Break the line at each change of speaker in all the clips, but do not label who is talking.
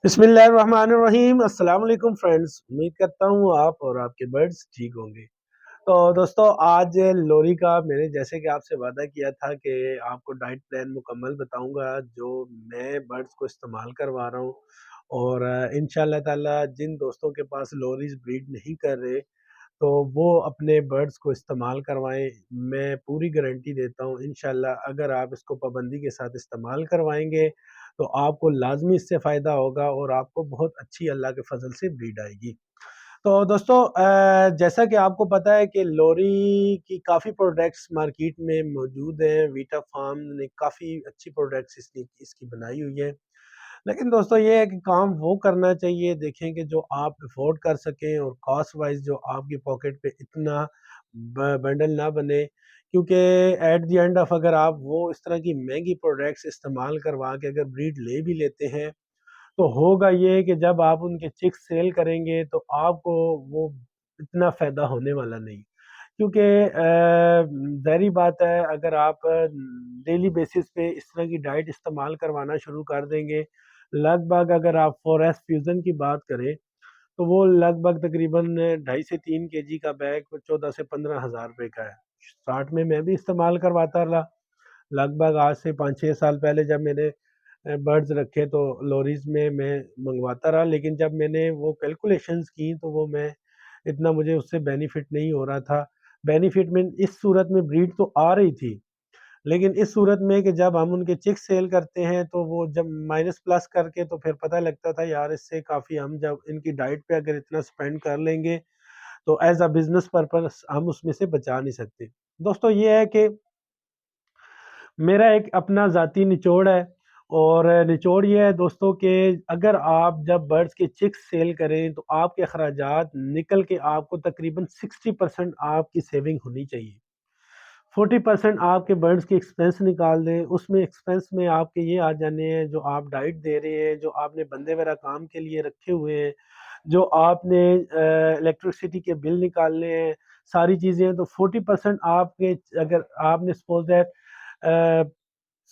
बिस्मिल्लाहिर्रहमानिर्रहीम। अस्सलाम वालेकुम फ्रेंड्स, उम्मीद करता हूँ आप और आपके बर्ड्स ठीक होंगे। तो दोस्तों, आज लोरी का मैंने जैसे कि आपसे वादा किया था कि आपको डाइट प्लान मुकम्मल बताऊंगा जो मैं बर्ड्स को इस्तेमाल करवा रहा हूँ। और इंशाल्लाह ताला जिन दोस्तों के पास लोरीज ब्रीड नहीं कर रहे तो वो अपने बर्ड्स को इस्तेमाल करवाएं। मैं पूरी गारंटी देता हूँ इंशाल्लाह अगर आप इसको पाबंदी के साथ इस्तेमाल करवाएंगे तो आपको लाजमी इससे फ़ायदा होगा और आपको बहुत अच्छी अल्लाह के फजल से ब्रीड आएगी। तो दोस्तों, जैसा कि आपको पता है कि लोरी की काफ़ी प्रोडक्ट्स मार्केट में मौजूद हैं। वीटा फार्म ने काफ़ी अच्छी प्रोडक्ट्स इसकी इसकी बनाई हुई है। लेकिन दोस्तों, ये है कि काम वो करना चाहिए देखें कि जो आप अफोर्ड कर सकें और कॉस्ट वाइज जो आपकी पॉकेट पे इतना बंडल ना बने। क्योंकि एट द एंड ऑफ अगर आप वो इस तरह की महंगी प्रोडक्ट्स इस्तेमाल करवा के अगर ब्रीड ले भी लेते हैं तो होगा ये कि जब आप उनके चिक्स सेल करेंगे तो आपको वो इतना फ़ायदा होने वाला नहीं। क्योंकि ज़ाहिर बात है अगर आप डेली बेसिस पे इस तरह की डाइट इस्तेमाल करवाना शुरू कर देंगे, लगभग अगर आप फॉरेस्ट फ्यूज़न की बात करें तो वो लगभग तकरीबन 2.5 से 3 केजी का बैग 14 से 15 हज़ार रुपये का है। स्टार्ट में मैं भी इस्तेमाल करवाता रहा, लगभग आज से 5-6 साल पहले जब मैंने बर्ड्स रखे तो लॉरीज़ में मैं मंगवाता रहा। लेकिन जब मैंने वो कैलकुलेशंस की तो वो मैं इतना मुझे उससे बेनिफिट नहीं हो रहा था। बेनिफिट में इस सूरत में ब्रीड तो आ रही थी, लेकिन इस सूरत में कि जब हम उनके चिक्स सेल करते हैं तो वो जब माइनस प्लस करके तो फिर पता लगता था यार इससे काफ़ी हम जब इनकी डाइट पे अगर इतना स्पेंड कर लेंगे तो एज़ अ बिज़नेस पर्पस हम उसमें से बचा नहीं सकते। दोस्तों, ये है कि मेरा एक अपना ज़ाती निचोड़ है और निचोड़ ये है दोस्तों कि अगर आप जब बर्ड्स के चिक्स सेल करें तो आपके अखराजात निकल के आपको तकरीबन 60% आपकी सेविंग होनी चाहिए। 40% आपके बर्ड्स के एक्सपेंस निकाल दें, उसमें एक्सपेंस में आपके ये आ जाने हैं जो आप डाइट दे रहे हैं, जो आपने बंदे वगैरह काम के लिए रखे हुए हैं, जो आपने इलेक्ट्रिसिटी के बिल निकालने हैं, सारी चीज़ें। तो 40% आपके अगर आपने सपोज दैट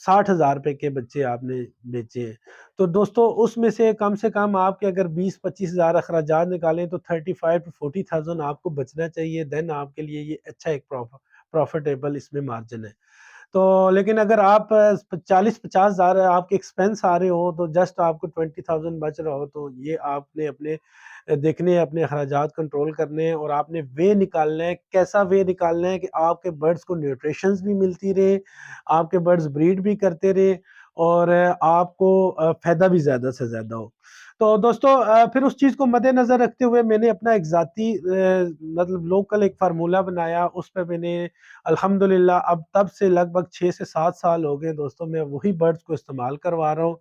60,000 रुपए के बच्चे आपने बेचे हैं तो दोस्तों उसमें से कम आपके अगर 20-25 हज़ार अखराजात निकालें तो 35 to 40,000 आपको बचना चाहिए। देन आपके लिए ये अच्छा एक प्रॉफिटेबल इसमें मार्जिन है। तो लेकिन अगर आप 40-50 हज़ार आपके एक्सपेंस आ रहे हो तो जस्ट आपको 20,000 बच रहा हो तो ये आपने अपने देखने हैं, अपने अखराजात कंट्रोल करने हैं और आपने वे निकालना है। कैसा वे निकालना है कि आपके बर्ड्स को न्यूट्रिशंस भी मिलती रहे, आपके बर्ड्स ब्रीड भी करते रहे और आपको फ़ायदा भी ज़्यादा से ज़्यादा हो। तो दोस्तों, फिर उस चीज़ को मद्देनज़र रखते हुए मैंने अपना एक ज़ाती मतलब लोकल एक फ़ार्मूला बनाया। उस पे मैंने अल्हम्दुलिल्लाह अब तब से लगभग 6 से 7 साल हो गए दोस्तों, मैं वही बर्ड्स को इस्तेमाल करवा रहा हूँ।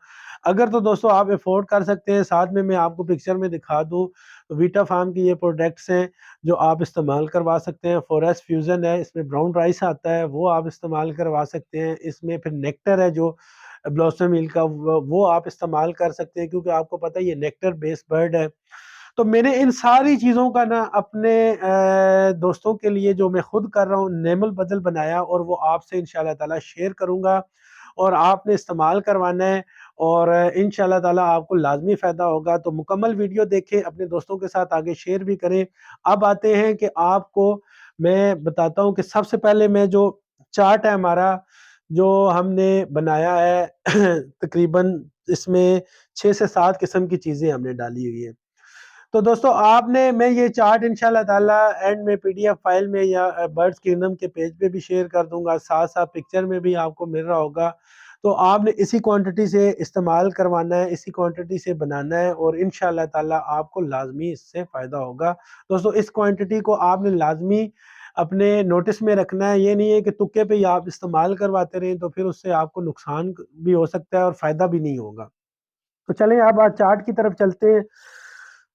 अगर तो दोस्तों आप अफ़ोर्ड कर सकते हैं, साथ में मैं आपको पिक्चर में दिखा दूँ, तो वीटा फार्म की ये प्रोडक्ट्स हैं जो आप इस्तेमाल करवा सकते हैं। फॉरेस्ट फ्यूज़न है, इसमें ब्राउन राइस आता है, वो आप इस्तेमाल करवा सकते हैं। इसमें फिर नेक्टर है जो ब्लॉसम मिल्क का, वो आप इस्तेमाल कर सकते हैं क्योंकि आपको पता है ये नेक्टर बेस्ड बर्ड है। तो मैंने इन सारी चीज़ों का ना अपने दोस्तों के लिए जो मैं खुद कर रहा हूँ नेमल बदल बनाया और वो आपसे इंशाल्लाह ताला शेयर करूँगा और आपने इस्तेमाल करवाना है और इंशाल्लाह ताला आपको लाजमी फ़ायदा होगा। तो मुकम्मल वीडियो देखें, अपने दोस्तों के साथ आगे शेयर भी करें। अब आते हैं कि आपको मैं बताता हूँ कि सबसे पहले मैं जो चार्ट है हमारा जो हमने बनाया है तकरीबन इसमें 6 से 7 किस्म की चीज़ें हमने डाली हुई है। तो दोस्तों, आपने मैं ये चार्ट इंशाल्लाह ताला एंड में पीडीएफ फाइल में या बर्ड्स किंगडम के पेज पे भी शेयर कर दूंगा, साथ साथ पिक्चर में भी आपको मिल रहा होगा। तो आपने इसी क्वांटिटी से इस्तेमाल करवाना है, इसी क्वांटिटी से बनाना है और इंशाल्लाह ताला आपको लाजमी इससे फ़ायदा होगा। दोस्तों, इस क्वांटिटी को आपने लाजमी अपने नोटिस में रखना है। ये नहीं है कि तुक्के पे ही आप इस्तेमाल करवाते रहें तो फिर उससे आपको नुकसान भी हो सकता है और फ़ायदा भी नहीं होगा। तो चलें अब आज चार्ट की तरफ चलते हैं।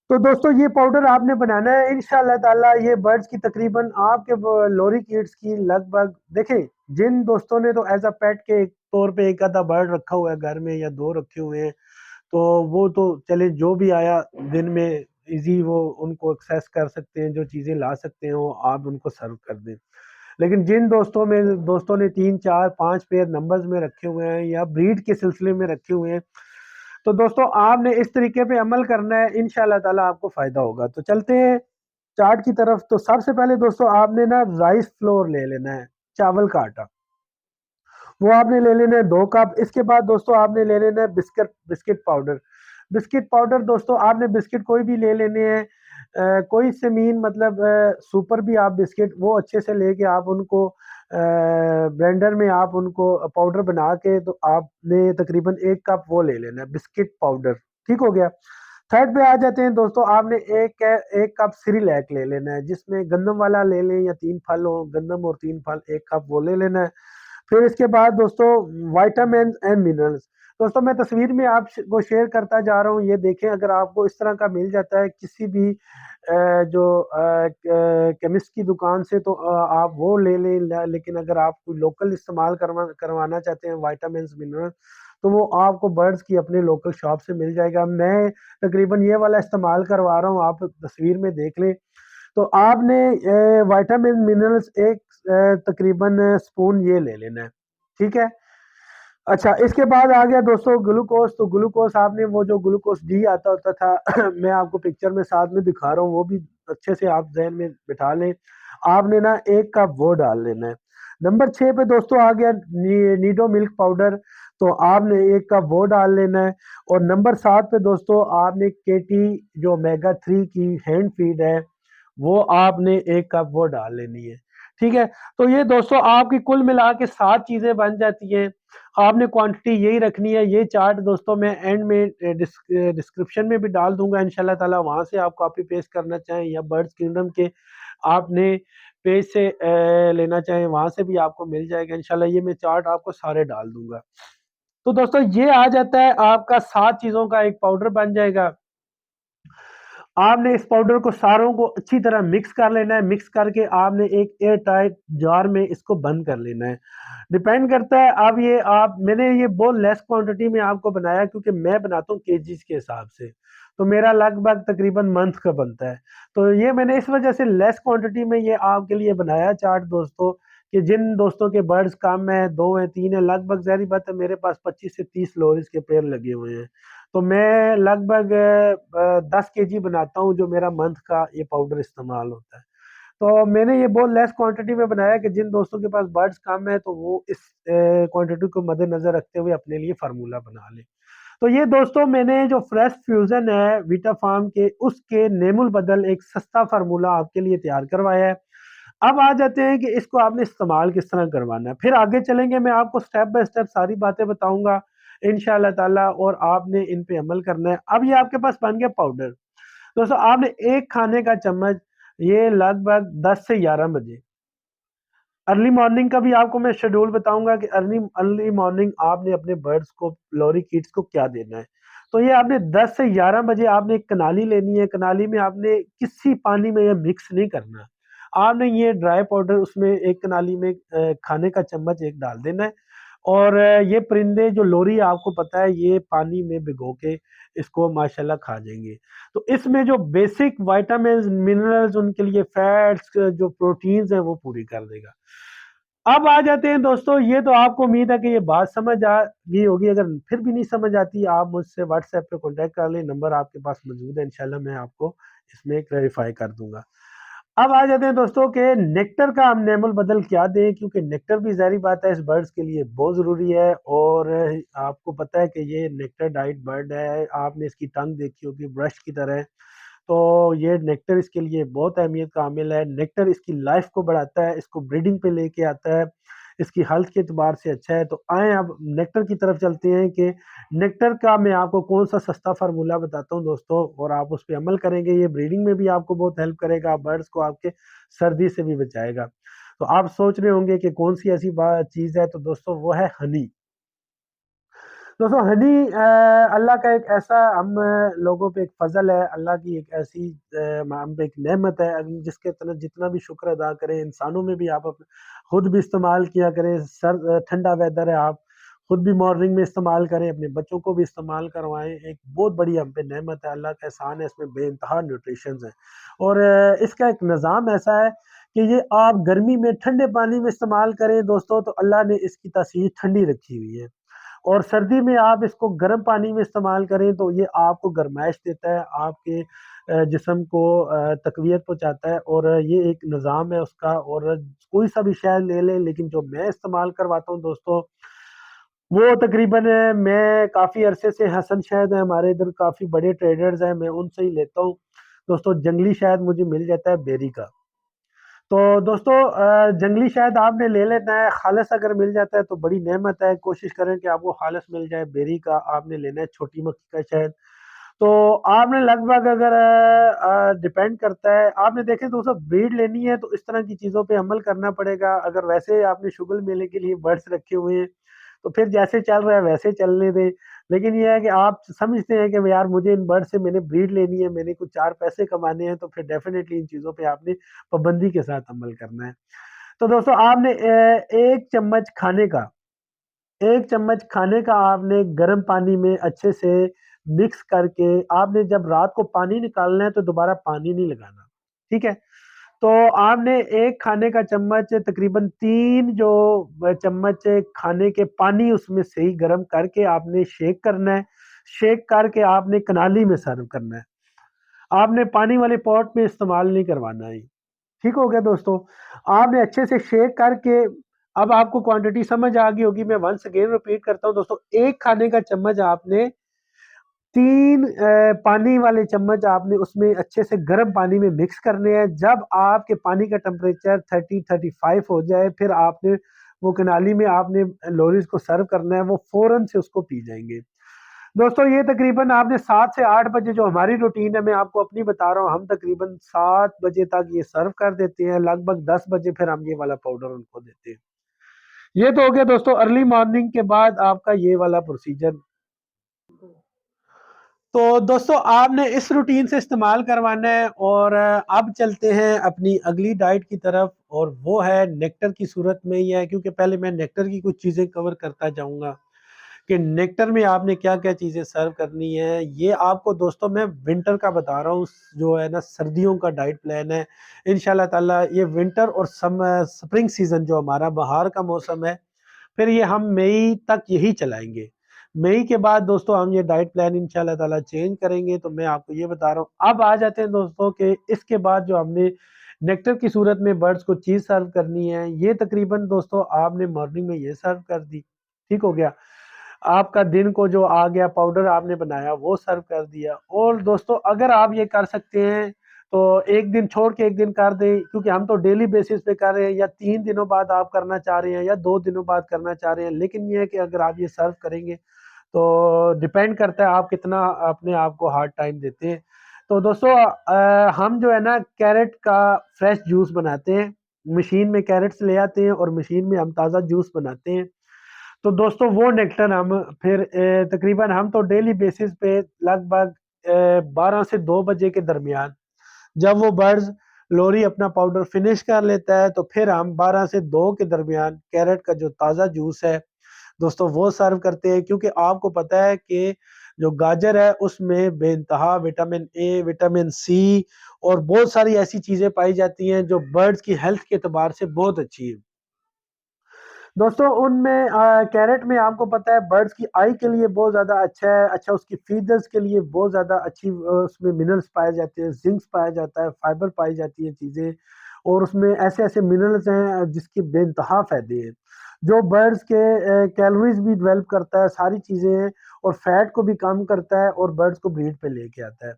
तो दोस्तों, ये पाउडर आपने बनाना है इंशाल्लाह ताला। ये बर्ड्स की तकरीबन आपके लोरी किड्स की लगभग देखें, जिन दोस्तों ने तो एज अ पेट के तौर पे एक आधा बर्ड रखा हुआ है घर में या 2 रखे हुए हैं तो वो तो चले जो भी आया दिन में इजी वो उनको एक्सेस कर सकते हैं, जो चीज़ें ला सकते हैं वो आप उनको सर्व कर दें। लेकिन जिन दोस्तों ने 3 4 5 पेयर नंबर्स में रखे हुए हैं या ब्रीड के सिलसिले में रखे हुए हैं तो दोस्तों आपने इस तरीके पे अमल करना है, इंशाल्लाह ताला आपको फ़ायदा होगा। तो चलते हैं चार्ट की तरफ। तो सबसे पहले दोस्तों आपने ना राइस फ्लोर ले लेना है, चावल का आटा, वो आपने ले लेना है 2 कप। इसके बाद दोस्तों आपने ले लेना है biscuit biscuit powder. Biscuit powder दोस्तों आपने बिस्किट कोई भी ले लेने हैं, कोई सेमीन मतलब सुपर भी आप बिस्किट वो अच्छे से लेके आप उनको ब्लेंडर में आप उनको पाउडर बना के तो आपने तकरीबन 1 कप वो ले लेना है बिस्किट पाउडर। ठीक हो गया। थर्ड पे आ जाते हैं दोस्तों, आपने एक कप सिरिलैक ले लेना है, जिसमें गंदम वाला ले लें या 3 फल हो, गंदम और 3 फल 1 कप वो ले लेना है। फिर इसके बाद दोस्तों विटामिन एंड मिनरल्स। दोस्तों मैं तस्वीर में आपको शेयर करता जा रहा हूँ, ये देखें अगर आपको इस तरह का मिल जाता है किसी भी जो केमिस्ट की दुकान से तो आप वो ले लें। लेकिन अगर आप कोई लोकल इस्तेमाल करवाना चाहते हैं विटामिन मिनरल, तो वो आपको बर्ड्स की अपने लोकल शॉप से मिल जाएगा। मैं तकरीबन ये वाला इस्तेमाल करवा रहा हूँ, आप तस्वीर में देख लें। तो आपने विटामिन मिनरल्स एक तकरीबन स्पून ये ले लेना है। ठीक है। अच्छा, इसके बाद आ गया दोस्तों ग्लूकोज। तो ग्लूकोज आपने वो जो ग्लूकोज डी आता होता था मैं आपको पिक्चर में साथ में दिखा रहा हूँ, वो भी अच्छे से आप जहन में बिठा लें। आपने ना 1 कप वो डाल लेना है। नंबर 6 पे दोस्तों आ गया नीडो मिल्क पाउडर। तो आपने 1 कप वो डाल लेना है। और नंबर 7 पे दोस्तों आपने केटी जो ओमेगा 3 की हैंड फीड है, वो आपने 1 कप वो डाल लेनी है। ठीक है। तो ये दोस्तों आपकी कुल मिला के 7 चीज़ें बन जाती हैं। आपने क्वांटिटी यही रखनी है। ये चार्ट दोस्तों मैं एंड में डिस्क्रिप्शन में भी डाल दूंगा इंशाल्लाह ताला, वहां से आप कॉपी पेस्ट करना चाहें या बर्ड्स किंगडम के आपने पेज से लेना चाहें वहां से भी आपको मिल जाएगा इंशाल्लाह। ये मैं चार्ट आपको सारे डाल दूंगा। तो दोस्तों ये आ जाता है आपका 7 चीजों का एक पाउडर बन जाएगा। आपने इस पाउडर को सारों को अच्छी तरह मिक्स कर लेना है। मिक्स करके आपने एक एयर टाइट जार में इसको बंद कर लेना है। डिपेंड करता है, अब ये आप मैंने ये बहुत लेस क्वांटिटी में आपको बनाया क्योंकि मैं बनाता हूँ केजीज के हिसाब से, तो मेरा लगभग तकरीबन मंथ का बनता है। तो ये मैंने इस वजह से लेस क्वांटिटी में ये आपके लिए बनाया चार्ट दोस्तों, कि जिन दोस्तों के बर्ड्स कम है, 2 है, 3 है, लगभग ज़ाहिर बात है मेरे पास 25 से 30 लोरिस के पेड़ लगे हुए हैं। तो मैं लगभग 10 केजी बनाता हूँ जो मेरा मंथ का ये पाउडर इस्तेमाल होता है। तो मैंने ये बहुत लेस क्वांटिटी में बनाया कि जिन दोस्तों के पास बर्ड्स कम है तो वो इस क्वांटिटी को मद्देनजर रखते हुए अपने लिए फार्मूला बना लें। तो ये दोस्तों मैंने जो फ्रेश फ्यूजन है वीटा फार्म के, उसके नेमुल बदल एक सस्ता फार्मूला आपके लिए तैयार करवाया है। अब आ जाते हैं कि इसको आपने इस्तेमाल किस तरह करवाना है। फिर आगे चलेंगे, मैं आपको स्टेप बाय स्टेप सारी बातें बताऊंगा इंशाल्लाह ताला, और आपने इन पे अमल करना है। अब ये आपके पास बन गया पाउडर। दोस्तों आपने एक खाने का चम्मच, ये लगभग 10 से 11 बजे अर्ली मॉर्निंग का भी आपको मैं शेड्यूल बताऊंगा कि अर्ली अर्ली मॉर्निंग आपने अपने बर्ड्स को, लोरी किड्स को क्या देना है। तो ये आपने 10 से 11 बजे आपने एक कनाली लेनी है। कनाली में आपने किसी पानी में ये मिक्स नहीं करना। आपने ये ड्राई पाउडर उसमें एक कनाली में खाने का चम्मच एक डाल देना है। और ये परिंदे जो लोरी आपको पता है ये पानी में भिगो के इसको माशाल्लाह खा जाएंगे। तो इसमें जो बेसिक विटामिन मिनरल्स, उनके लिए फैट्स, जो प्रोटीन्स हैं वो पूरी कर देगा। अब आ जाते हैं दोस्तों, ये तो आपको उम्मीद है कि ये बात समझ आ गई होगी। अगर फिर भी नहीं समझ आती आप मुझसे व्हाट्सएप पे कांटेक्ट कर लें, नंबर आपके पास मौजूद है, इंशाल्लाह मैं आपको इसमें क्लैरिफाई कर दूंगा। अब आ जाते हैं दोस्तों के नेक्टर का हम नेमुल बदल क्या दें, क्योंकि नेक्टर भी ज़ाहिर बात है इस बर्ड्स के लिए बहुत ज़रूरी है। और आपको पता है कि ये नेक्टर डाइट बर्ड है, आपने इसकी टंग देखी होगी ब्रश की तरह। तो ये नेक्टर इसके लिए बहुत अहमियत का हामिल है। नेक्टर इसकी लाइफ को बढ़ाता है, इसको ब्रीडिंग पे लेके आता है, इसकी हेल्थ के एतबार से अच्छा है। तो आए अब नेक्टर की तरफ चलते हैं कि नेक्टर का मैं आपको कौन सा सस्ता फार्मूला बताता हूँ दोस्तों, और आप उस पर अमल करेंगे। ये ब्रीडिंग में भी आपको बहुत हेल्प करेगा, बर्ड्स को आपके सर्दी से भी बचाएगा। तो आप सोच रहे होंगे कि कौन सी ऐसी चीज़ है, तो दोस्तों वो है हनी। दोस्तों हनी अल्लाह का एक ऐसा हम लोगों पे एक फजल है, अल्लाह की एक ऐसी हम पे एक नेमत है, जिसके तरह जितना भी शुक्र अदा करें। इंसानों में भी आप खुद भी इस्तेमाल किया करें। ठंडा वेदर है, आप खुद भी मॉर्निंग में इस्तेमाल करें, अपने बच्चों को भी इस्तेमाल करवाएं। एक बहुत बड़ी हम पे नेमत है, अल्लाह का एहसान है, इसमें बेइंतहा न्यूट्रिशंस है। और इसका एक निज़ाम ऐसा है कि ये आप गर्मी में ठंडे पानी में इस्तेमाल करें दोस्तों, तो अल्लाह ने इसकी तासीर ठंडी रखी हुई है। और सर्दी में आप इसको गर्म पानी में इस्तेमाल करें तो ये आपको गर्माइश देता है, आपके जिस्म को तक़वियत पहुँचाता है, और ये एक निज़ाम है उसका। और कोई सा भी शहद ले लें, लेकिन जो मैं इस्तेमाल करवाता हूँ दोस्तों, वो तकरीबन मैं काफ़ी अरसे से हसन शहद है, हमारे इधर काफ़ी बड़े ट्रेडर्स हैं, मैं उनसे ही लेता हूँ। दोस्तों जंगली शहद मुझे मिल जाता है बेरी का। तो दोस्तों जंगली शहद आपने ले लेना है, खालिस अगर मिल जाता है तो बड़ी नेमत है, कोशिश करें कि आपको खालिस मिल जाए। बेरी का आपने लेना है, छोटी मक्खी का शहद। तो आपने लगभग अगर डिपेंड करता है, आपने देखें दोस्तों ब्रीड लेनी है तो इस तरह की चीज़ों पे अमल करना पड़ेगा। अगर वैसे आपने शुगर मेले के लिए बर्ड्स रखे हुए हैं तो फिर जैसे चल रहा है वैसे चलने दें। लेकिन ये है कि आप समझते हैं कि यार मुझे इन बर्ड से मैंने ब्रीड लेनी है, मैंने कुछ 4 पैसे कमाने हैं, तो फिर डेफ़िनेटली इन चीज़ों पे आपने पाबंदी के साथ अमल करना है। तो दोस्तों आपने 1 चम्मच खाने का 1 चम्मच खाने का आपने गर्म पानी में अच्छे से मिक्स करके, आपने जब रात को पानी निकालना है तो दोबारा पानी नहीं लगाना, ठीक है? तो आपने 1 खाने का चम्मच तकरीबन 3 जो चम्मच खाने के पानी उसमें सही गरम करके आपने शेक करना है। शेक करके आपने कनाली में सर्व करना है। आपने पानी वाले पॉट में इस्तेमाल नहीं करवाना है। ठीक हो गया दोस्तों? आपने अच्छे से शेक करके, अब आपको क्वांटिटी समझ आ गई होगी, मैं वन्स अगेन रिपीट करता हूँ दोस्तों। 1 खाने का चम्मच आपने 3 पानी वाले चम्मच आपने उसमें अच्छे से गर्म पानी में मिक्स करने हैं। जब आपके पानी का टेम्परेचर 30-35 हो जाए, फिर आपने वो कनाली में आपने लोरीज़ को सर्व करना है, वो फ़ौरन से उसको पी जाएँगे। दोस्तों ये तकरीबन आपने 7 से 8 बजे, जो हमारी रूटीन है मैं आपको अपनी बता रहा हूँ, हम तकरीबन 7 बजे तक ये सर्व कर देते हैं, लगभग 10 बजे फिर हम ये वाला पाउडर उनको देते हैं। ये तो हो गया दोस्तों अर्ली मॉर्निंग के बाद आपका ये वाला प्रोसीजर। तो दोस्तों आपने इस रूटीन से इस्तेमाल करवाना है, और अब चलते हैं अपनी अगली डाइट की तरफ, और वो है नेक्टर की सूरत में ही है, क्योंकि पहले मैं नेक्टर की कुछ चीज़ें कवर करता जाऊँगा कि नेक्टर में आपने क्या-क्या चीज़ें सर्व करनी है। ये आपको दोस्तों मैं विंटर का बता रहा हूँ, जो है ना सर्दियों का डाइट प्लान है। इंशाल्लाह ताला ये विंटर और स्प्रिंग सीज़न जो हमारा बहार का मौसम है, फिर ये हम मई तक यही चलाएँगे। मई के बाद दोस्तों हम ये डाइट प्लान इंशाल्लाह ताला चेंज करेंगे, तो मैं आपको ये बता रहा हूँ। अब आ जाते हैं दोस्तों कि इसके बाद जो हमने नेक्टर की सूरत में बर्ड्स को चीज़ सर्व करनी है, ये तकरीबन दोस्तों आपने मॉर्निंग में ये सर्व कर दी, ठीक हो गया। आपका दिन को जो आ गया पाउडर आपने बनाया वो सर्व कर दिया। और दोस्तों अगर आप ये कर सकते हैं तो 1 दिन छोड़ के 1 दिन कर दें, क्योंकि हम तो डेली बेसिस पे कर रहे हैं, या 3 दिनों बाद आप करना चाह रहे हैं या 2 दिनों बाद करना चाह रहे हैं। लेकिन ये है कि अगर आप ये सर्व करेंगे तो डिपेंड करता है आप कितना अपने आप को हार्ड टाइम देते हैं। तो दोस्तों हम जो है ना कैरेट का फ्रेश जूस बनाते हैं, मशीन में कैरेट्स ले आते हैं और मशीन में हम ताज़ा जूस बनाते हैं। तो दोस्तों वो नेक्टर हम फिर तकरीबन हम तो डेली बेसिस पे लगभग 12 से 2 बजे के दरमियान, जब वो बर्ड्स लोरी अपना पाउडर फिनिश कर लेता है, तो फिर हम 12 से 2 के दरमियान कैरेट का जो ताज़ा जूस है दोस्तों वो सर्व करते हैं। क्योंकि आपको पता है कि जो गाजर है उसमें बेइंतहा विटामिन ए, विटामिन सी और बहुत सारी ऐसी चीज़ें पाई जाती हैं जो बर्ड्स की हेल्थ के एतबार से बहुत अच्छी है। दोस्तों उनमें कैरेट में आपको पता है बर्ड्स की आई के लिए बहुत ज़्यादा अच्छा है, अच्छा उसकी फीदर्स के लिए बहुत ज़्यादा अच्छी, उसमें मिनरल्स पाए जाते हैं, ज़िंक पाया जाता है, फाइबर पाई जाती है चीज़ें, और उसमें ऐसे-ऐसे मिनरल्स हैं जिसके बेइंतहा फ़ायदे हैं, जो बर्ड्स के कैलोरीज़ भी डेवलप करता है, सारी चीज़ें हैं, और फैट को भी कम करता है और बर्ड्स को ब्रीड पे लेके आता है।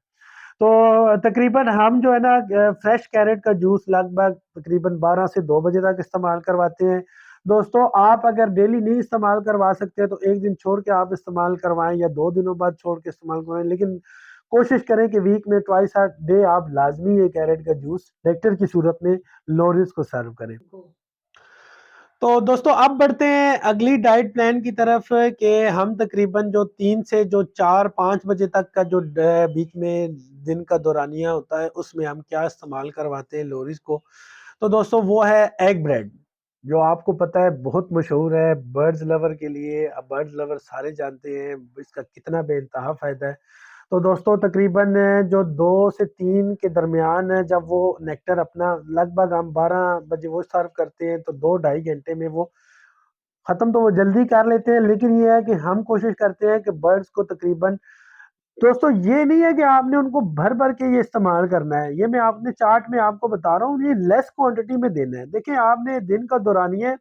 तो तकरीबन हम जो है ना फ्रेश कैरेट का जूस लगभग तकरीबन 12 से 2 बजे तक इस्तेमाल करवाते हैं। दोस्तों आप अगर डेली नहीं इस्तेमाल करवा सकते तो 1 दिन छोड़ के आप इस्तेमाल करवाएँ या 2 दिनों बाद छोड़ के इस्तेमाल करवाएँ। लेकिन कोशिश करें कि वीक में ट्वाइस अ डे आप लाज़मी ये कैरेट का जूस नेक्टर की सूरत में लोरीज़ को सर्व करें। तो दोस्तों अब बढ़ते हैं अगली डाइट प्लान की तरफ कि हम तकरीबन जो 3 से जो 4-5 बजे तक का जो बीच में दिन का दौरानिया होता है उसमें हम क्या इस्तेमाल करवाते हैं लोरीज़ को। तो दोस्तों वो है एग ब्रेड, जो आपको पता है बहुत मशहूर है बर्ड्स लवर के लिए। अब बर्ड्स लवर सारे जानते हैं इसका कितना बेइंतहा फ़ायदा है। तो दोस्तों तकरीबन जो 2 से 3 के दरमियान है, जब वो नेक्टर अपना लगभग हम 12 बजे वो सर्व करते हैं तो 2 ढाई घंटे में वो ख़त्म तो वो जल्दी कर लेते हैं, लेकिन ये है कि हम कोशिश करते हैं कि बर्ड्स को तकरीबन दोस्तों ये नहीं है कि आपने उनको भर-भर के ये इस्तेमाल करना है। ये मैं आपने चार्ट में आपको बता रहा हूँ, ये लेस क्वांटिटी में देना है। देखिए आपने दिन का दौरानिया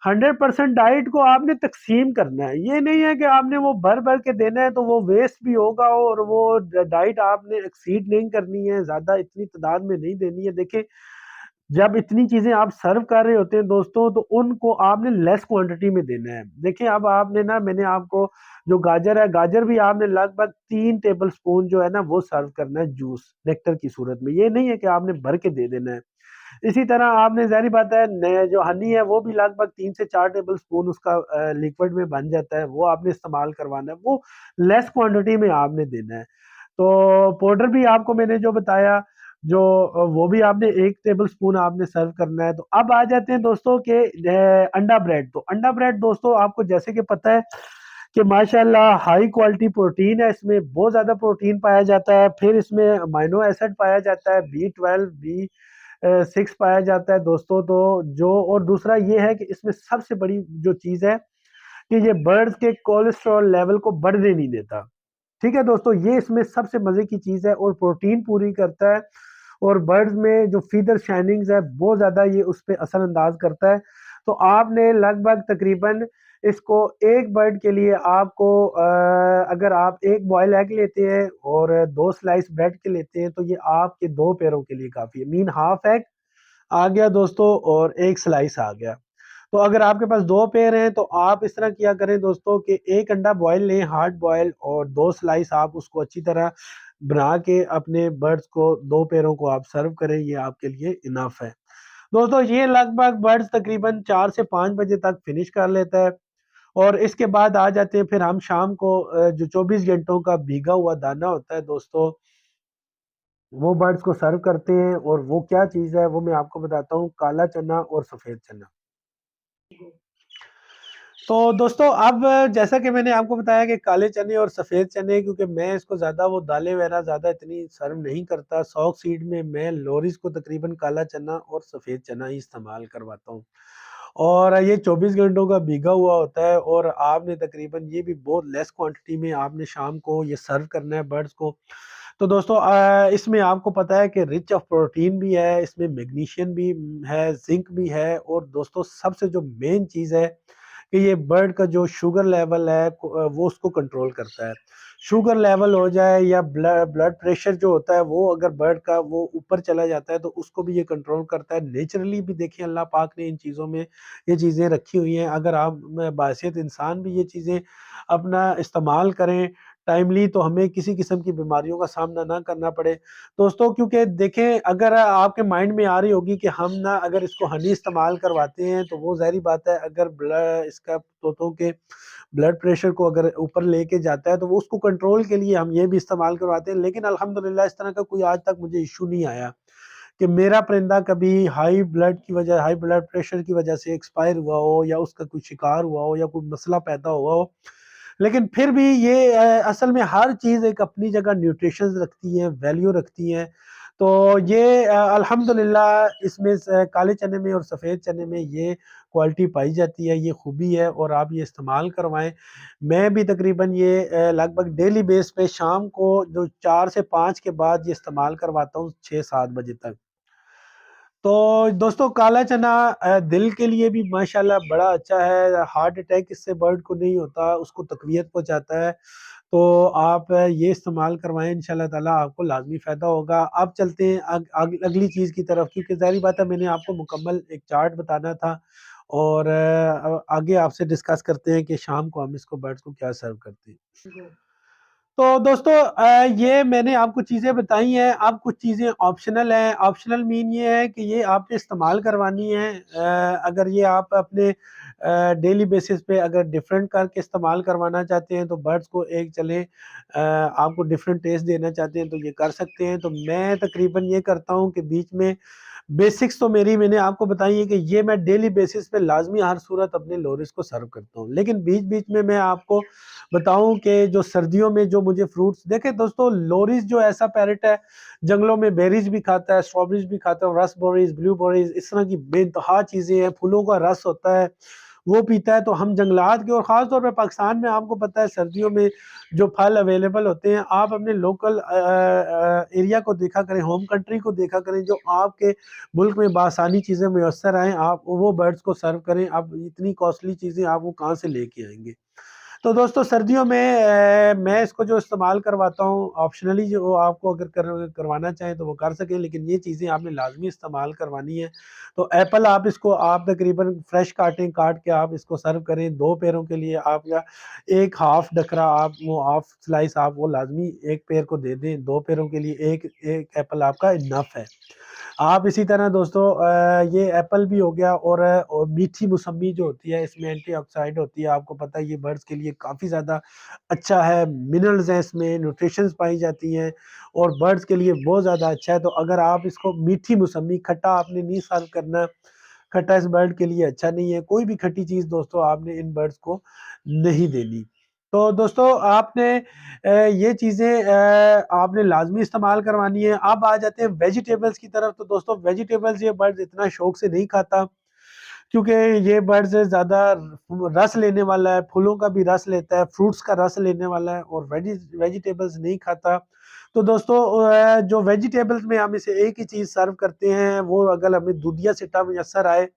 100% डाइट को आपने तक़सीम करना है। ये नहीं है कि आपने वो भर-भर के देना है तो वो वेस्ट भी होगा और वो ड डाइट आपने एक्सीड नहीं करनी है, ज़्यादा इतनी तादाद में नहीं देनी है। देखिए जब इतनी चीज़ें आप सर्व कर रहे होते हैं दोस्तों, तो उनको आपने लेस क्वांटिटी में देना है। देखिए अब आपने ना मैंने आपको जो गाजर है, गाजर भी आपने लगभग 3 टेबल स्पून जो है ना वो सर्व करना है जूस, नेक्टर की सूरत में। ये नहीं है कि आपने भर के दे देना है। इसी तरह आपने ज़ाहिर बात है न जो हनी है वो भी लगभग 3 से 4 टेबल स्पून उसका लिक्विड में बन जाता है, वो आपने इस्तेमाल करवाना है, वो लेस क्वांटिटी में आपने देना है। तो पाउडर भी आपको मैंने जो बताया जो वो भी आपने 1 टेबल स्पून आपने सर्व करना है। तो अब आ जाते हैं दोस्तों के अंडा ब्रेड। तो अंडा ब्रेड दोस्तों आपको जैसे कि पता है कि माशाल्लाह हाई क्वालिटी प्रोटीन है, इसमें बहुत ज़्यादा प्रोटीन पाया जाता है। फिर इसमें अमीनो एसिड पाया जाता है, बी12, बी6 पाया जाता है दोस्तों। तो जो और दूसरा ये है कि इसमें सबसे बड़ी जो चीज़ है कि ये बर्ड्स के कोलेस्ट्रॉल लेवल को बढ़ने नहीं देता। ठीक है दोस्तों, ये इसमें सबसे मज़े की चीज़ है और प्रोटीन पूरी करता है और बर्ड्स में जो फीदर शाइनिंग्स है बहुत ज़्यादा ये उस पे असर-अंदाज़ करता है। तो आपने लगभग तकरीबन इसको एक बर्ड के लिए आपको अगर आप 1 बॉयल एग लेते हैं और 2 स्लाइस ब्रेड के लेते हैं तो ये आपके 2 पैरों के लिए काफ़ी है। मीन हाफ एग आ गया दोस्तों और 1 स्लाइस आ गया। तो अगर आपके पास 2 पेयर हैं तो आप इस तरह किया करें दोस्तों कि 1 अंडा बॉयल लें हार्ड बॉयल और 2 स्लाइस आप उसको अच्छी तरह बना के अपने बर्ड्स को 2 पेयरों को आप सर्व करें, ये आपके लिए इनफ है। दोस्तों ये लगभग बर्ड्स तकरीबन 4 से 5 बजे तक फिनिश कर लेता है और इसके बाद आ जाते हैं फिर हम शाम को जो 24 घंटों का भीगा हुआ दाना होता है दोस्तों, वो बर्ड्स को सर्व करते हैं और वो क्या चीज़ है वो मैं आपको बताता हूँ, काला चना और सफ़ेद चना। तो दोस्तों अब जैसा कि मैंने आपको बताया कि काले चने और सफ़ेद चने क्योंकि मैं इसको ज़्यादा वो दालें वगैरह ज़्यादा इतनी सर्व नहीं करता, सौग सीड में मैं लोरीज़ को तकरीबन काला चना और सफ़ेद चना ही इस्तेमाल करवाता हूँ। और ये 24 घंटों का भीगा हुआ होता है और आपने तकरीबन ये भी बहुत लेस क्वांटिटी में आपने शाम को ये सर्व करना है बर्ड्स को। तो दोस्तों इसमें आपको पता है कि रिच ऑफ प्रोटीन भी है, इसमें मैग्नीशियम भी है, ज़िंक भी है और दोस्तों सबसे जो मेन चीज़ है कि ये बर्ड का जो शुगर लेवल है वो उसको कंट्रोल करता है। शुगर लेवल हो जाए या ब्लड प्रेशर जो होता है वो अगर बर्ड का वो ऊपर चला जाता है तो उसको भी ये कंट्रोल करता है। नेचुरली भी देखिए अल्लाह पाक ने इन चीज़ों में ये चीज़ें रखी हुई हैं। अगर आप बाहैसियत इंसान भी ये चीज़ें अपना इस्तेमाल करें टाइमली तो हमें किसी किस्म की बीमारियों का सामना ना करना पड़े। दोस्तों क्योंकि देखें अगर आपके माइंड में आ रही होगी कि हम ना अगर इसको हनी इस्तेमाल करवाते हैं तो वो ज़ाहिर बात है अगर इसका तोतों के ब्लड प्रेशर को अगर ऊपर लेके जाता है तो वो उसको कंट्रोल के लिए हम ये भी इस्तेमाल करवाते हैं। लेकिन अल्हम्दुलिल्लाह इस तरह का कोई आज तक मुझे इश्यू नहीं आया कि मेरा परिंदा कभी हाई ब्लड प्रेशर की वजह से एक्सपायर हुआ हो या उसका कोई शिकार हुआ हो या कोई मसला पैदा हुआ हो। लेकिन फिर भी ये असल में हर चीज़ एक अपनी जगह न्यूट्रिशंस रखती है, वैल्यू रखती है। तो ये अल्हम्दुलिल्लाह इसमें काले चने में और सफ़ेद चने में ये क्वालिटी पाई जाती है, ये खूबी है और आप ये इस्तेमाल करवाएँ। मैं भी तकरीबन ये लगभग डेली बेस पे शाम को जो 4 से 5 के बाद ये इस्तेमाल करवाता हूँ 6-7 बजे तक। तो दोस्तों काला चना दिल के लिए भी माशाल्लाह बड़ा अच्छा है, हार्ट अटैक इससे बर्ड को नहीं होता, उसको तक़वियत पहुँचाता है। तो आप ये इस्तेमाल करवाएँ इंशाअल्लाह ताला आपको लाज़मी फ़ायदा होगा। अब चलते हैं अगली चीज़ की तरफ क्योंकि ज़ाहिर बात है मैंने आपको मुकम्मल एक चार्ट बताना था और आगे आपसे डिस्कस करते हैं कि शाम को हम इसको बर्ड्स को क्या सर्व करते हैं। तो दोस्तों ये मैंने आपको चीज़ें बताई हैं, अब कुछ चीज़ें ऑप्शनल हैं। ऑप्शनल मीन ये है कि ये आपने इस्तेमाल करवानी है अगर ये आप अपने डेली बेसिस पे अगर डिफरेंट करके इस्तेमाल करवाना चाहते हैं तो बर्ड्स को एक चलें आपको डिफरेंट टेस्ट देना चाहते हैं तो ये कर सकते हैं। तो मैं तकरीबन ये करता हूँ कि बीच में बेसिक्स तो मैंने आपको बताई है कि ये मैं डेली बेसिस पे लाज़मी हर सूरत अपने लोरिस को सर्व करता हूँ। लेकिन बीच-बीच में मैं आपको बताऊँ कि जो सर्दियों में जो मुझे फ्रूट्स देखें दोस्तों लोरिस जो ऐसा पैरेट है, जंगलों में बेरीज़ भी खाता है, स्ट्रॉबेरीज़ भी खाता है, रास्पबेरीज़, ब्लूबेरीज़ इस तरह की बेइंतहा चीज़ें हैं, फूलों का रस होता है, वो पीता है। तो हम जंगलात के, और ख़ास तौर पे पाकिस्तान में आपको पता है सर्दियों में जो फल अवेलेबल होते हैं, आप अपने लोकल एरिया को देखा करें, होम कंट्री को देखा करें, जो आपके मुल्क में बासानी चीज़ें मैसर आएँ, आप वो बर्ड्स को सर्व करें। आप इतनी कॉस्टली चीज़ें आप वो कहाँ से लेके आएँगे? तो दोस्तों सर्दियों में मैं इसको जो इस्तेमाल करवाता हूँ ऑप्शनली, जो आपको अगर करवाना चाहें तो वो कर सकें, लेकिन ये चीज़ें आपने लाजमी इस्तेमाल करवानी है। तो एप्पल आप इसको आप तकरीबन फ्रेश काट के आप इसको सर्व करें। 2 पैरों के लिए आप, या एक हाफ डकरा आप, वो हाफ स्लाइस आप वो लाजमी एक पैर को दे दें। 2 पैरों के लिए एक एक एप्पल आपका इनफ है। आप इसी तरह दोस्तों ये एप्पल भी हो गया, और मीठी मौसम्बी जो होती है, इसमें एंटीऑक्सीडेंट होती है। आपको पता है ये बर्ड्स के लिए काफ़ी ज़्यादा अच्छा है, मिनरल्स हैं इसमें, न्यूट्रिशंस पाई जाती हैं, और बर्ड्स के लिए बहुत ज़्यादा अच्छा है। तो अगर आप इसको मीठी मौसम्बी, खट्टा आपने नहीं सर्व करना, खट्टा इस बर्ड के लिए अच्छा नहीं है। कोई भी खट्टी चीज़ दोस्तों आपने इन बर्ड्स को नहीं देनी। तो दोस्तों आपने ये चीज़ें आपने लाज़मी इस्तेमाल करवानी है। अब आ जाते हैं वेजिटेबल्स की तरफ। तो दोस्तों वेजिटेबल्स ये बर्ड्स इतना शौक से नहीं खाता, क्योंकि ये बर्ड्स ज़्यादा रस लेने वाला है, फूलों का भी रस लेता है, फ्रूट्स का रस लेने वाला है, और वेजिटेबल्स नहीं खाता। तो दोस्तों जो वेजिटेबल्स में हम इसे एक ही चीज़ सर्व करते हैं, वो अगर हमें दूधिया सिट्टा मैसर आए,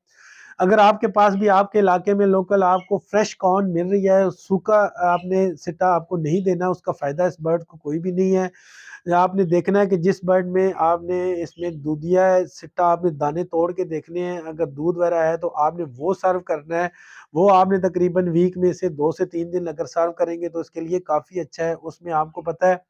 अगर आपके पास भी आपके इलाके में लोकल आपको फ्रेश कॉर्न मिल रही है, सूखा आपने सिट्टा आपको नहीं देना, उसका फ़ायदा इस बर्ड को कोई भी नहीं है। या आपने देखना है कि जिस बर्ड में आपने इसमें दूधिया है, सिट्टा आपने दाने तोड़ के देखने हैं, अगर दूध वगैरह है तो आपने वो सर्व करना है। वो आपने तकरीबन वीक में से 2 से 3 दिन अगर सर्व करेंगे तो इसके लिए काफ़ी अच्छा है। उसमें आपको पता है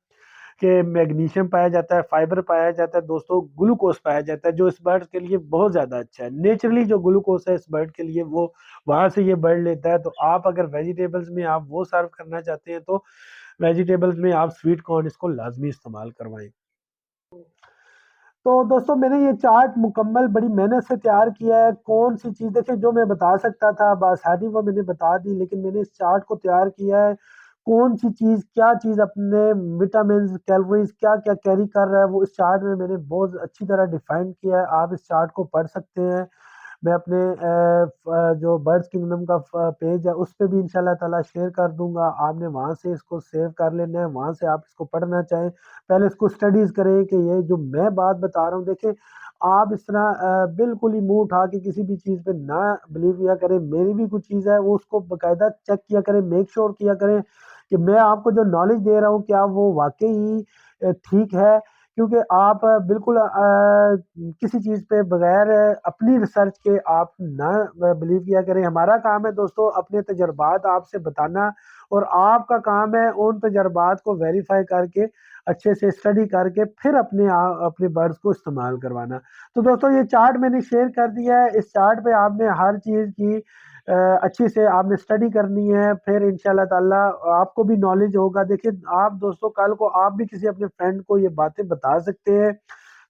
कि मैग्नीशियम पाया जाता है, फाइबर पाया जाता है, दोस्तों ग्लूकोज़ पाया जाता है, जो इस बर्ड के लिए बहुत ज़्यादा अच्छा है। नेचुरली जो ग्लूकोज़ है इस बर्ड के लिए, वो वहाँ से ये बर्ड लेता है। तो आप अगर वेजिटेबल्स में आप वो सर्व करना चाहते हैं तो वेजिटेबल्स में आप स्वीट कॉर्न इसको लाज़मी इस्तेमाल करवाएँ। तो दोस्तों मैंने ये चार्ट मुकम्मल बड़ी मेहनत से तैयार किया है। कौन-सी चीज़ देखिए, जो मैं बता सकता था बासानी वो मैंने बता दी, लेकिन मैंने इस चार्ट को तैयार किया है। कौन-सी चीज़, क्या चीज़ अपने विटामिन्स, कैलोरीज़ क्या-क्या कैरी कर रहा है, वो इस चार्ट में मैंने बहुत अच्छी तरह डिफ़ाइन किया है। आप इस चार्ट को पढ़ सकते हैं। मैं अपने जो बर्ड्स किंगडम का पेज है उस पे भी इंशाल्लाह ताला शेयर कर दूँगा। आपने वहाँ से इसको सेव कर लेना है, वहाँ से आप इसको पढ़ना चाहें, पहले इसको स्टडीज़ करें कि ये जो मैं बात बता रहा हूँ, देखिए आप इस तरह बिल्कुल ही मुँह उठा के किसी भी चीज़ पे ना बिलीव किया करें। मेरी भी कुछ चीज़ है वो उसको बाकायदा चेक किया करें, मेक श्योर किया करें कि मैं आपको जो नॉलेज दे रहा हूँ क्या वो वाक़ई ठीक है। क्योंकि आप बिल्कुल किसी चीज़ पे बगैर अपनी रिसर्च के आप ना बिलीव किया करें। हमारा काम है दोस्तों अपने तजर्बात आपसे बताना, और आपका काम है उन तजर्बात को वेरीफाई करके, अच्छे से स्टडी करके फिर अपने बर्ड्स को इस्तेमाल करवाना। तो दोस्तों ये चार्ट मैंने शेयर कर दिया है। इस चार्ट पे आपने हर चीज़ की अच्छे से आपने स्टडी करनी है, फिर इंशाल्लाह ताला आपको भी नॉलेज होगा। देखिए आप दोस्तों कल को आप भी किसी अपने फ्रेंड को ये बातें बता सकते हैं।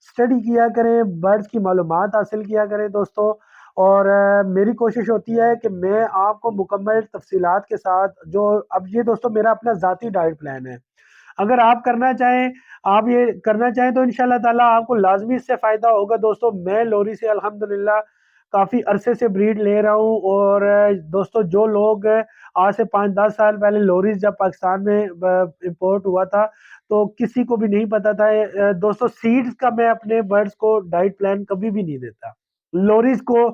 स्टडी किया करें, बर्ड्स की मालूमात हासिल किया करें दोस्तों। और मेरी कोशिश होती है कि मैं आपको मुकम्मल तफ़सीलात के साथ, जो अब ये दोस्तों मेरा अपना ज़ाती डाइट प्लान है। अगर आप करना चाहें, आप ये करना चाहें तो इंशाल्लाह ताला आपको लाज़मी इससे फ़ायदा होगा दोस्तों। मैं लोरी से अल्हम्दुलिल्लाह काफ़ी अरसे से ब्रीड ले रहा हूँ, और दोस्तों जो लोग आज से 5-10 साल पहले लोरीज़ जब पाकिस्तान में इम्पोर्ट हुआ था, तो किसी को भी नहीं पता था। दोस्तों सीड्स का मैं अपने बर्ड्स को डाइट प्लान कभी भी नहीं देता। लोरीज़ को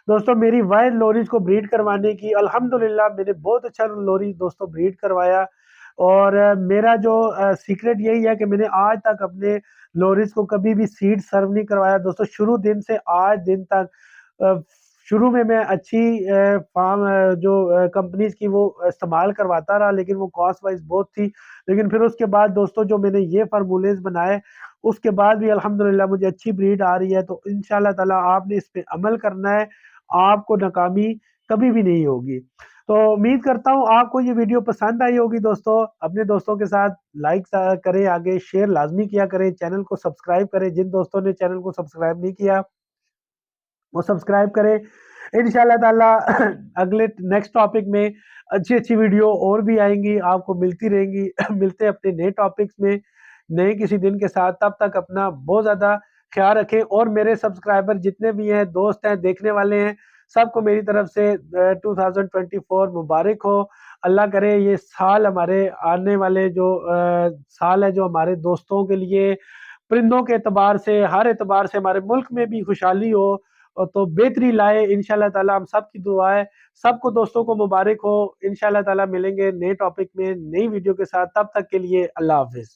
दोस्तों, मेरी वाइल्ड लोरीज़ को ब्रीड करवाने की अल्हम्दुलिल्लाह मैंने बहुत अच्छा लोरी दोस्तों ब्रीड करवाया। और मेरा जो सीक्रेट यही है कि मैंने आज तक अपने लोरीज़ को कभी भी सीड सर्व नहीं करवाया दोस्तों, शुरू दिन से आज दिन तक। अ, शुरू में मैं अच्छी जो कंपनीज़ की वो इस्तेमाल करवाता रहा, लेकिन वो कॉस्ट वाइज़ बहुत थी। लेकिन फिर उसके बाद दोस्तों जो मैंने ये फ़ॉर्मूलेज़ बनाए, उसके बाद भी अल्हम्दुलिल्लाह मुझे अच्छी ब्रीड आ रही है। तो इंशाल्लाह ताला आपने इस पे अमल करना है, आपको नाकामी कभी भी नहीं होगी। तो उम्मीद करता हूँ आपको ये वीडियो पसंद आई होगी दोस्तों। अपने दोस्तों के साथ लाइक करें, आगे शेयर लाज़मी किया करें, चैनल को सब्सक्राइब करें। जिन दोस्तों ने चैनल को सब्सक्राइब नहीं किया, वो सब्सक्राइब करें। इंशाल्लाह ताला अगले नेक्स्ट टॉपिक में अच्छी-अच्छी वीडियो और भी आएँगी, आपको मिलती रहेंगी। मिलते हैं अपने नए टॉपिक्स में, नए किसी दिन के साथ। तब तक अपना बहुत ज़्यादा ख़्याल रखें, और मेरे सब्सक्राइबर जितने भी हैं, दोस्त हैं, देखने वाले हैं, सबको मेरी तरफ से 2024 मुबारक हो। अल्लाह करे ये साल हमारे आने वाले जो साल है जो हमारे दोस्तों के लिए परिंदों के एतबार से हर एतबार से हमारे मुल्क में भी खुशहाली हो और तो बेहतरी लाए इंशाल्लाह ताला। हम सब की दुआ है। सबको दोस्तों को मुबारक हो। इंशाल्लाह ताला मिलेंगे नए टॉपिक में नई वीडियो के साथ। तब तक के लिए अल्लाह हाफिज।